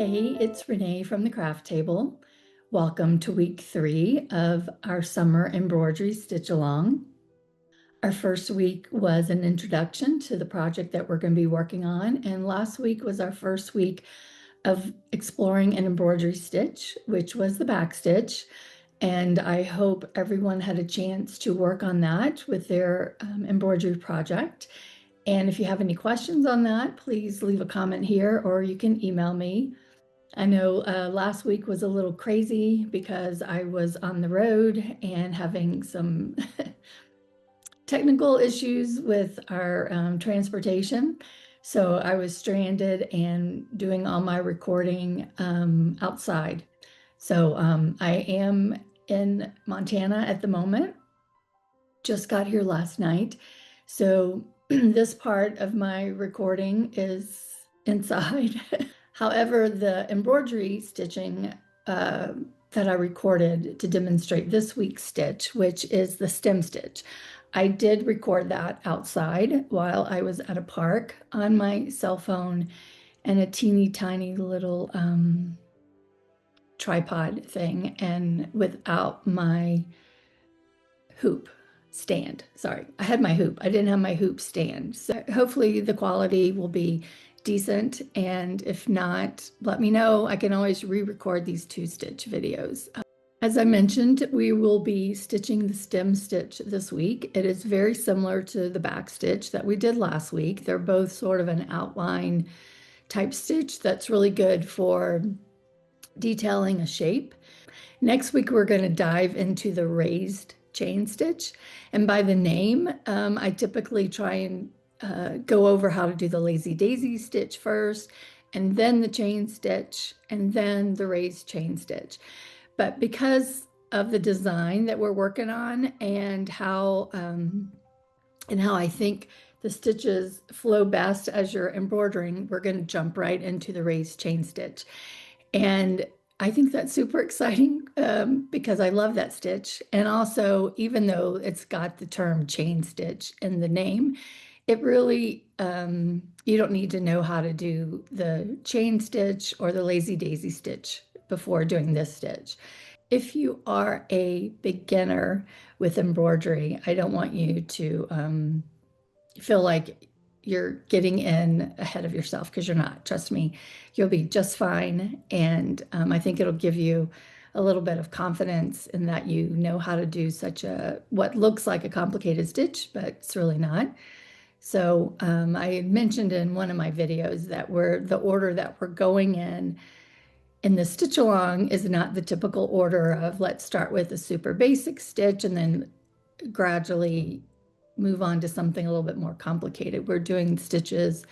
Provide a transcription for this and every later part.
Hey, it's Renee from the Craft Table. Welcome to week 3 of our summer embroidery stitch along. Our first week was an introduction to the project that we're going to be working on, and last week was our first week of exploring an embroidery stitch, which was the back stitch. And I hope everyone had a chance to work on that with their embroidery project. And if you have any questions on that, please leave a comment here or you can email me. I know last week was a little crazy because I was on the road and having some technical issues with our transportation. So I was stranded and doing all my recording outside. So I am in Montana at the moment. Just got here last night. So this part of my recording is inside. However, the embroidery stitching that I recorded to demonstrate this week's stitch, which is the stem stitch, I did record that outside while I was at a park on my cell phone and a teeny tiny little tripod thing and without my hoop stand. Sorry, I had my hoop. I didn't have my hoop stand. So hopefully the quality will be decent. And if not, let me know. I can always re-record these 2-stitch videos. As I mentioned, we will be stitching the stem stitch this week. It is very similar to the back stitch that we did last week. They're both sort of an outline type stitch that's really good for detailing a shape. Next week, we're going to dive into the raised chain stitch. And by the name, I typically try and go over how to do the lazy daisy stitch first, and then the chain stitch, and then the raised chain stitch. But because of the design that we're working on and how I think the stitches flow best as you're embroidering, we're going to jump right into the raised chain stitch. And I think that's super exciting because I love that stitch. And also, even though it's got the term chain stitch in the name, it really, you don't need to know how to do the chain stitch or the lazy daisy stitch before doing this stitch. If you are a beginner with embroidery, I don't want you to feel like you're getting in ahead of yourself because you're not. Trust me, you'll be just fine. And I think it'll give you a little bit of confidence in that you know how to do such a, what looks like a complicated stitch, but it's really not. So I mentioned in one of my videos that the order that we're going in the stitch along is not the typical order of let's start with a super basic stitch and then gradually move on to something a little bit more complicated. We're doing stitches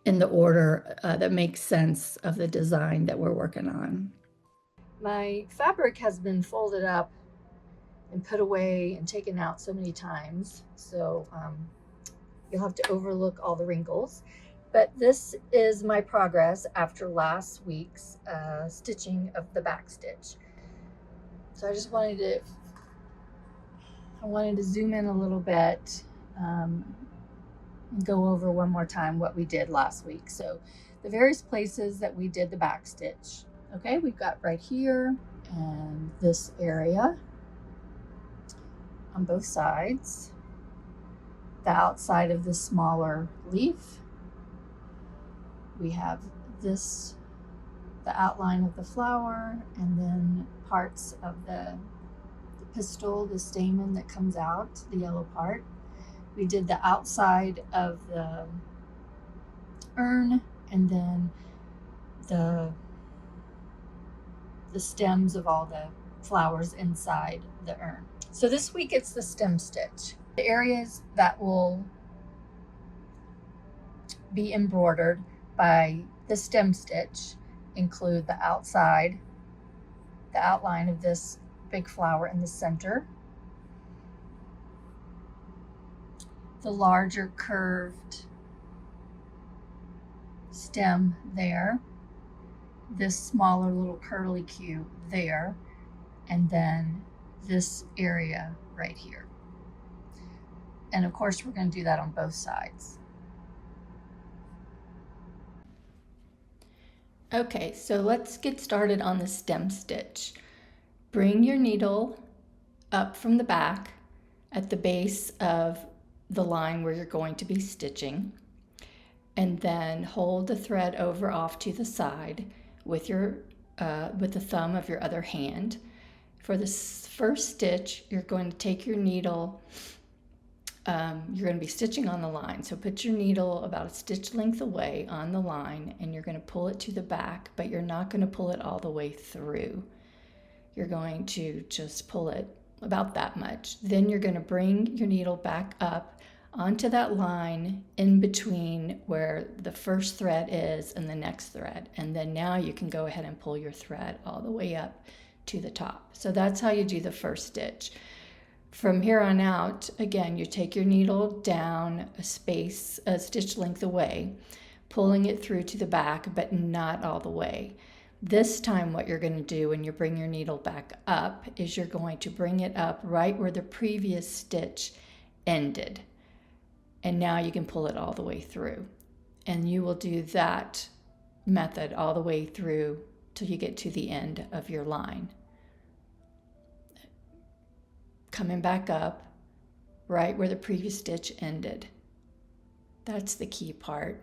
in the order that makes sense of the design that we're working on. My fabric has been folded up and put away and taken out so many times, so you'll have to overlook all the wrinkles. But this is my progress after last week's stitching of the back stitch. So I just wanted to zoom in a little bit and go over one more time what we did last week. So the various places that we did the back stitch. Okay, we've got right here and this area on both sides, the outside of the smaller leaf. We have this, the outline of the flower, and then parts of the pistil, the stamen that comes out, the yellow part. We did the outside of the urn, and then the stems of all the flowers inside the urn. So this week it's the stem stitch. The areas that will be embroidered by the stem stitch include the outside, the outline of this big flower in the center, the larger curved stem there, this smaller little curly cue there, and then this area right here. And of course, we're going to do that on both sides. Okay, so let's get started on the stem stitch. Bring your needle up from the back at the base of the line where you're going to be stitching, and then hold the thread over off to the side with with the thumb of your other hand. For this first stitch, you're going to take your needle. You're going to be stitching on the line, so put your needle about a stitch length away on the line, and you're going to pull it to the back, but you're not going to pull it all the way through. You're going to just pull it about that much. Then you're going to bring your needle back up onto that line in between where the first thread is and the next thread, and then now you can go ahead and pull your thread all the way up to the top. So that's how you do the first stitch. From here on out, again, you take your needle down a stitch length away, pulling it through to the back, but not all the way. This time what you're going to do when you bring your needle back up is you're going to bring it up right where the previous stitch ended. And now you can pull it all the way through. And you will do that method all the way through till you get to the end of your line. Coming back up right where the previous stitch ended. That's the key part.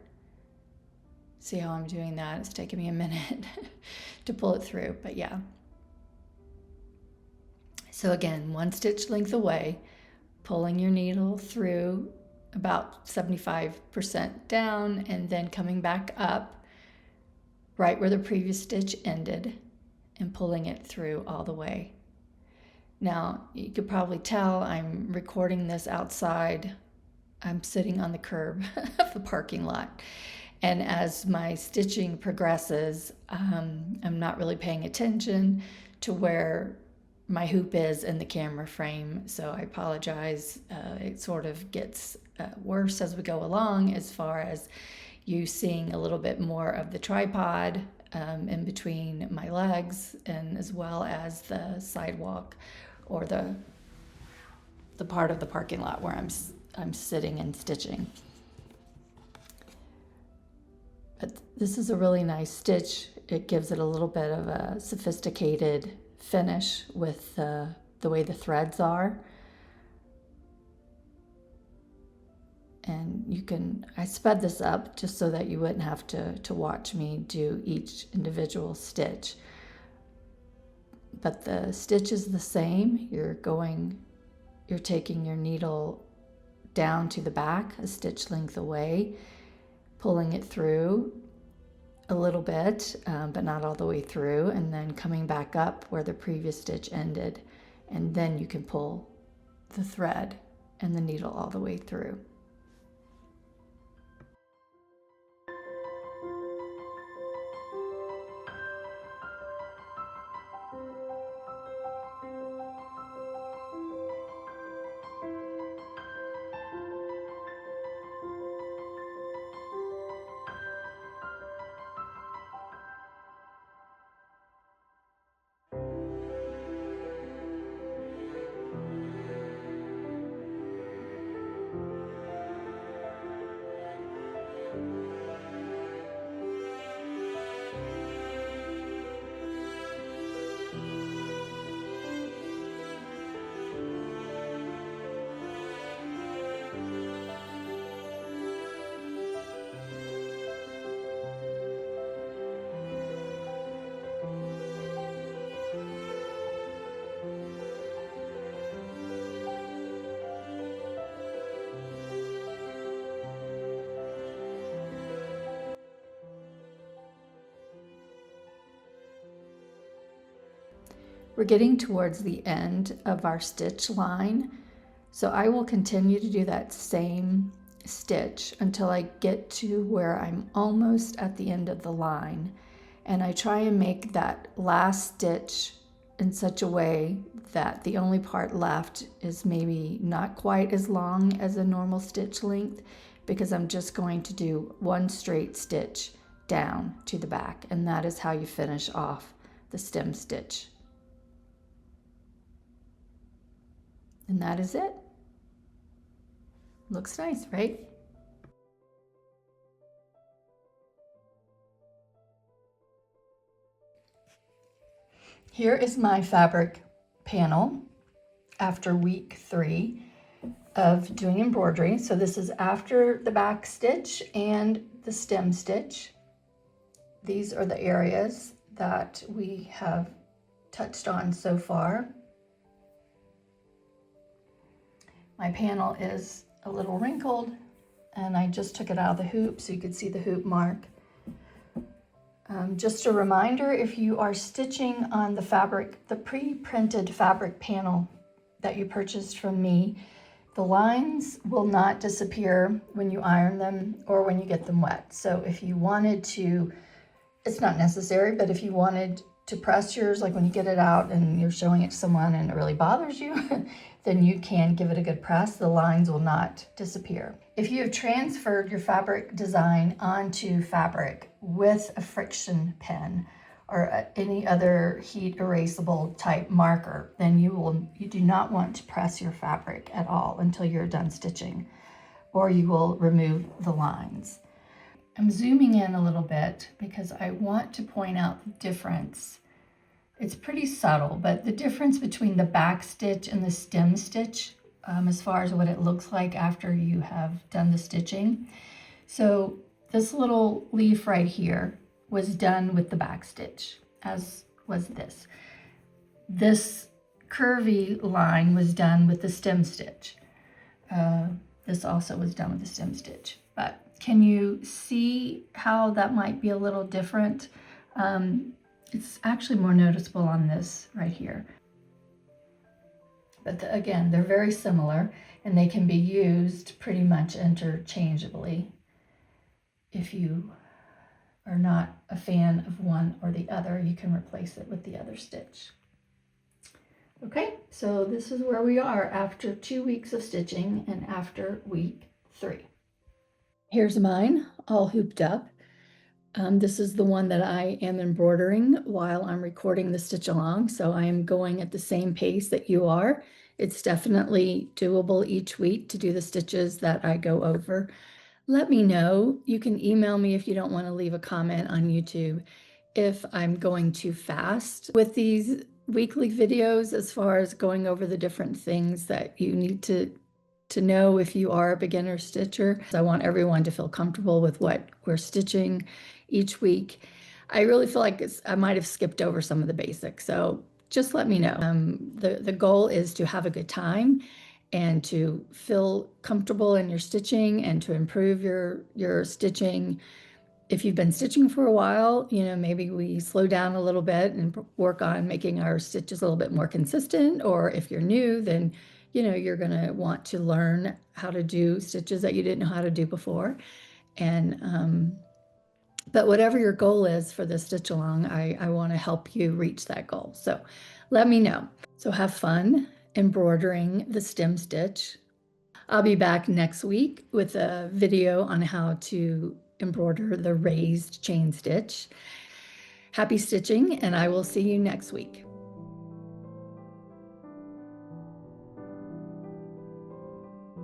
See how I'm doing that? It's taking me a minute to pull it through, but yeah. So again, one stitch length away, pulling your needle through about 75% down, and then coming back up right where the previous stitch ended and pulling it through all the way. Now, you could probably tell I'm recording this outside. I'm sitting on the curb of the parking lot. And as my stitching progresses, I'm not really paying attention to where my hoop is in the camera frame. So I apologize. It sort of gets worse as we go along, as far as you seeing a little bit more of the tripod in between my legs, and as well as the sidewalk or the part of the parking lot where I'm sitting and stitching. But this is a really nice stitch. It gives it a little bit of a sophisticated finish with the way the threads are. And I sped this up just so that you wouldn't have to watch me do each individual stitch. But the stitch is the same. You're taking your needle down to the back, a stitch length away, pulling it through a little bit, but not all the way through, and then coming back up where the previous stitch ended, and then you can pull the thread and the needle all the way through. We're getting towards the end of our stitch line, so I will continue to do that same stitch until I get to where I'm almost at the end of the line. And I try and make that last stitch in such a way that the only part left is maybe not quite as long as a normal stitch length, because I'm just going to do one straight stitch down to the back, and that is how you finish off the stem stitch. And that is it. Looks nice, right? Here is my fabric panel after week 3 of doing embroidery. So this is after the back stitch and the stem stitch. These are the areas that we have touched on so far. My panel is a little wrinkled and I just took it out of the hoop so you could see the hoop mark. Just a reminder, if you are stitching on the fabric, the pre-printed fabric panel that you purchased from me, the lines will not disappear when you iron them or when you get them wet. So if you wanted to, it's not necessary, but if you wanted to press yours, like when you get it out and you're showing it to someone and it really bothers you, then you can give it a good press. The lines will not disappear. If you have transferred your fabric design onto fabric with a friction pen or any other heat erasable type marker, then you do not want to press your fabric at all until you're done stitching, or you will remove the lines. I'm zooming in a little bit because I want to point out the difference. It's pretty subtle, but the difference between the back stitch and the stem stitch, as far as what it looks like after you have done the stitching. So this little leaf right here was done with the back stitch, as was this. This curvy line was done with the stem stitch. This also was done with the stem stitch. But can you see how that might be a little different? It's actually more noticeable on this right here. But again, they're very similar and they can be used pretty much interchangeably. If you are not a fan of one or the other, you can replace it with the other stitch. Okay, so this is where we are after 2 weeks of stitching and after week 3. Here's mine, all hooped up. This is the one that I am embroidering while I'm recording the stitch along, so I am going at the same pace that you are. It's definitely doable each week to do the stitches that I go over. Let me know. You can email me if you don't want to leave a comment on YouTube if I'm going too fast with these weekly videos as far as going over the different things that you need to know if you are a beginner stitcher. I want everyone to feel comfortable with what we're stitching each week. I really feel like I might have skipped over some of the basics, so just let me know. The goal is to have a good time and to feel comfortable in your stitching and to improve your stitching. If you've been stitching for a while, maybe we slow down a little bit and work on making our stitches a little bit more consistent. Or if you're new, then you're going to want to learn how to do stitches that you didn't know how to do before. And but whatever your goal is for the stitch along, I want to help you reach that goal. So let me know. So have fun embroidering the stem stitch. I'll be back next week with a video on how to embroider the raised chain stitch. Happy stitching, and I will see you next week.